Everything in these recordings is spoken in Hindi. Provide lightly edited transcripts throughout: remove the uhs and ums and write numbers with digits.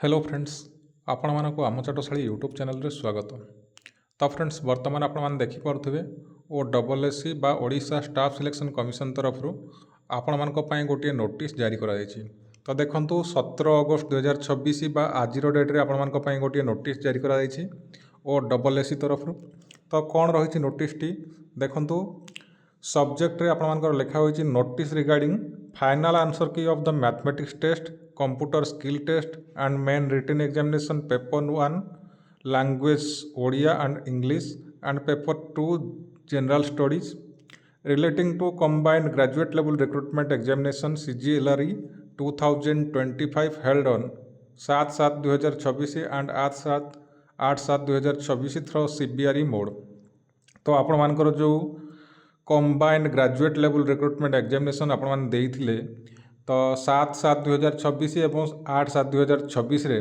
हेलो फ्रेंड्स आपण मानक आम चाटशाली यूट्यूब चैनल रे स्वागत। तो फ्रेंड्स वर्तमान आपण मैंने देखिपे ओ डबल एससी बा ओडिशा स्टाफ सिलेक्शन कमिशन तरफ आपण मान गोटे नोटिस जारी कराई। तो देखूँ 17 अगस्त 2026 बा आज डेट्रे आपण गोटे नोटिस जारी कराई ओ डबल एससी तरफ। तो कौन रही नोटिस टी देखूँ सब्जेक्ट आप लिखा हुई notice regarding final answer key of the mathematics test computer skill test and main written examination paper 1 language Odia and English and paper 2 general studies relating to combined graduate level recruitment examination CGLRE 2025 held on 7/7/2026 and 8/7/2026 through CBRE mode. तो आपण मानकर जो combined graduate level recruitment examination आपण मैंने देइथिले तो 7/7/2026 एवं 8/7/2026 रे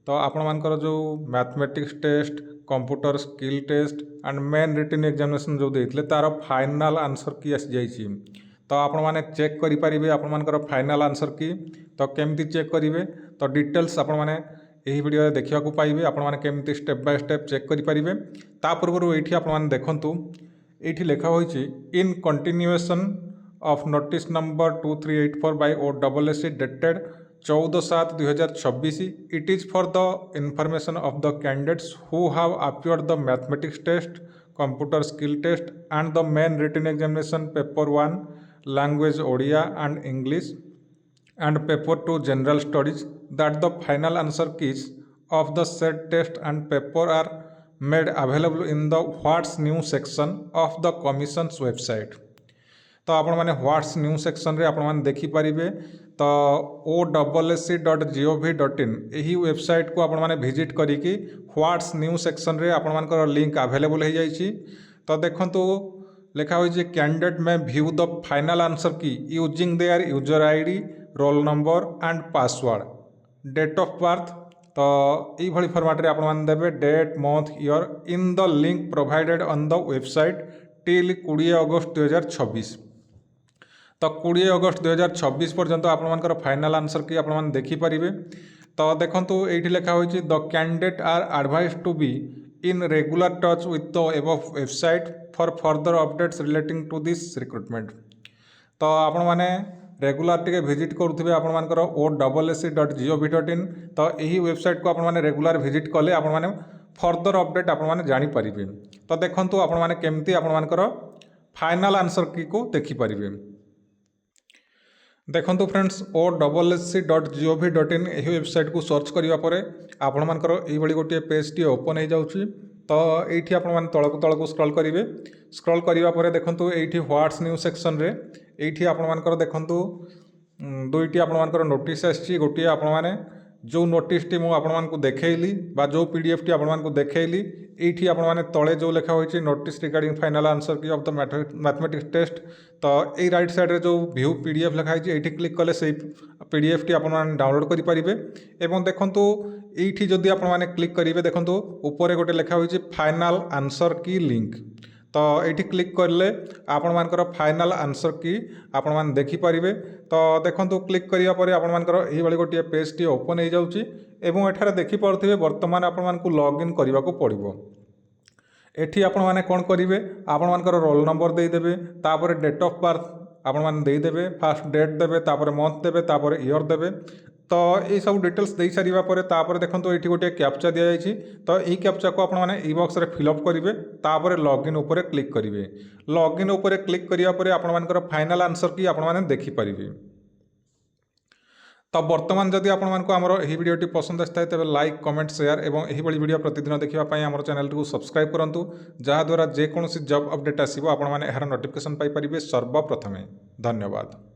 तो आपण मानकर जो mathematics test computer skill test and main written examination जो देइथिले तार फाइनल आंसर की आसी जाइछि। तो आपण माने चेक करि परिबे आपण मानकर फाइनल आंसर की। तो केमती चेक करिवे तो डिटेल्स आपण माने एही वीडियो रे देखिया को पाइबे। आपण माने केमती स्टेप बाय स्टेप चेक करि परिबे। ता पूर्व एठी आपण माने देखंतु एठी लिखा होइछि in continuation of notice number 2384 by OSSC dated 14/7/2026 it is for the information of the candidates who have appeared the mathematics test computer skill test and the main written examination paper 1 language Odia and English and paper 2 general studies that the final answer keys of the set test and paper are made available in the what's new section of the commission's website। तो आपण माने what's new section रे आपण माने देखि परिबे। तो OSSC.gov.in एही वेबसाइट को आपण माने विजिट करिकि what's new section रे आपण मानकर लिंक अवेलेबल हो जाइछि। तो देखंतु लिखा होई जे candidate may view the final answer key using their user ID roll number and password date of birth. तो ये फॉर्मेट रे आपण देवे date month year in the link provided on the website till 20 अगस्त 2026। तो 20 अगस्त 2026 पर्यंत आपण फाइनल आंसर की आपण देखि परिबे। तो देखंतु एठी लिखा होइछि the candidate are advised to be in regular touch with the above website for further updates relating to this recruitment. तो आपण माने रेगुलर टिके विजिट करुथिबे आपण मानकर OSSC.gov.in। तो यही वेबसाइट को आपण माने रेगुलर विजिट कले आपण माने फर्दर अपडेट आपण माने जानि परिबे। तो देखंतु आपण माने केमती आपण मानकर फाइनल आंसर की को देखि परिबे। देखंतु फ्रेंड्स OSSC.gov.in यही वेबसाइट को सर्च करिवा परे आपण मानकर एई बडी गोटे पेज टी ओपन हो जाउछि। तो ये आपण तलक स्क्रॉल करेंगे। स्क्रॉल करने पर देखो ये व्हाट्स न्यू सेक्शन रे ये आपर देखु दुईटी आपर नोटिस आसी गोटे आपण जो नोटिस टी मुझे देखली जो PDF टी आपको देखली ये आपने तले जो लिखा हुई notice regarding final answer key of the mathematics test. तो ये राइट साइड रे जो व्यू PDF लिखाई ये क्लिक कले से PDF टी आप डाउनलोड करेंगे। एवं देखो ये जदि आपने क्लिक करेंगे देखो ऊपर गोटे लिखा हुई फाइनल आंसर की लिंक। तो ये क्लिक करले आपण मानकर फाइनल आंसर की आपण मान देखि परिबे। तो देखंतु क्लिक करिया परे आपण मानकर एही बळी गोटे पेज टी ओपन हो जाउची एवं एठारे देखि पड़थिबे वर्तमान आपण मानकु लॉगिन करिवा को पड़िबो। एठी आपण माने कोन करिवे आपण मानकर रोल नंबर देई देबे तापर डेट ऑफ बर्थ आपण माने देई देबे फर्स्ट डेट देबे तापर मंथ देबे तापर ईयर देबे। तो ये सब डिटेल्स दे सारिबा परे तापर देखंतु एठी गोटे कैप्चा दिया जायछि। तो ई कैप्चा को आपण माने ई बॉक्स रे फिल अप करिवे तापर लॉगिन ऊपर क्लिक करिवे। लॉगिन ऊपर क्लिक करिया परे आपण मानकर फाइनल आंसर की आपण माने देखि परिबे। तो वर्तमान जदि आपण मानको हमर एही वीडियो टी पसंद आस्ताय तबे लाइक कमेंट शेयर एवं एही बडी वीडियो प्रतिदिन देखिबा पई हमर चैनल को सब्सक्राइब करंतु जहा द्वारा जे कोनोसी जॉब अपडेट आसीबो आपण माने एहार नोटिफिकेशन पाई परिबे सर्वप्रथमे। धन्यवाद।